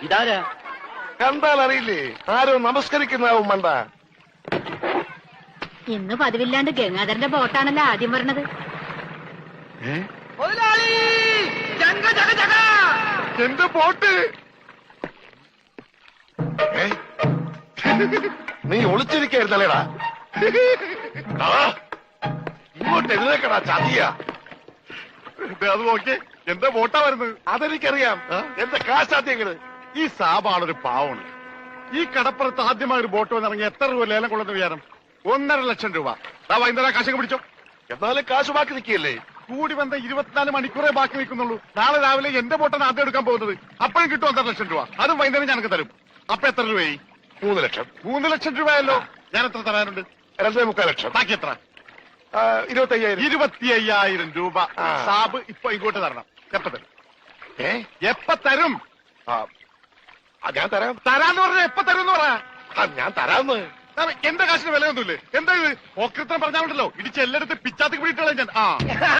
ഇതാരാ? കണ്ടാൽ അറിയില്ലേ? ആരോ നമസ്കരിക്കുന്നതാവും മണ്ട. ഇന്ന് പതിവില്ലാണ്ട് ഗംഗാധരന്റെ ബോട്ടാണല്ലോ ആദ്യം പറഞ്ഞത്. എന്റെ ബോട്ട്! നീ ഒളിച്ചിരിക്കായിരുന്നല്ലേടാ? ഇങ്ങോട്ട് എഴുന്നേക്കടാ ചതിയ. അത് നോക്കിയേ, എന്റെ ബോട്ടാ വരുന്നത്. അതെനിക്കറിയാം. എന്റെ കാശാദ്യങ്ങള്. ഈ സാബാണൊരു പാവണ്. ഈ കടപ്പുറത്ത് ആദ്യമായി ഒരു ബോട്ട് വന്നിറങ്ങി എത്ര രൂപ ലേലം കൊള്ളുന്ന വിചാരം? 1.5 ലക്ഷം രൂപ. വൈകുന്നേരം കാശൊക്കെ പിടിച്ചോ. എന്നാലും കാശ് ബാക്കി നിൽക്കിയല്ലേ? കൂടി വന്ന 24 മണിക്കൂറേ ബാക്കി നിൽക്കുന്നുള്ളൂ. നാളെ രാവിലെ എന്റെ ബോട്ടാണ് ആദ്യം എടുക്കാൻ പോകുന്നത്. അപ്പോഴും കിട്ടും 1.5 ലക്ഷം രൂപ. അതും വൈകുന്നേരം ഞങ്ങൾക്ക് തരും. അപ്പൊ എത്ര രൂപയായി? 3 ലക്ഷം. 3 ലക്ഷം രൂപയല്ലോ. ഞാൻ എത്ര തരാനുണ്ട്? 2.25 ലക്ഷം. ബാക്കി എത്ര? 25,000. 25,000 രൂപ സാബ് ഇപ്പൊ ഇങ്ങോട്ട് തരണം. എപ്പ തരും? എപ്പ തരും? ഞാൻ തരാം. തരാന്ന് പറഞ്ഞ എപ്പ തരും എന്ന് പറയാ. ഞാൻ തരാന്ന്. എന്റെ കാശിന് വിലയൊന്നുമില്ലേ? എന്താ ഇത്? ഓക്രിത്രം പറഞ്ഞാണ്ടല്ലോ, ഇടിച്ച് എല്ലായിടത്തും പിച്ചാത്തി പിടിയിട്ടുള്ള ഞാൻ.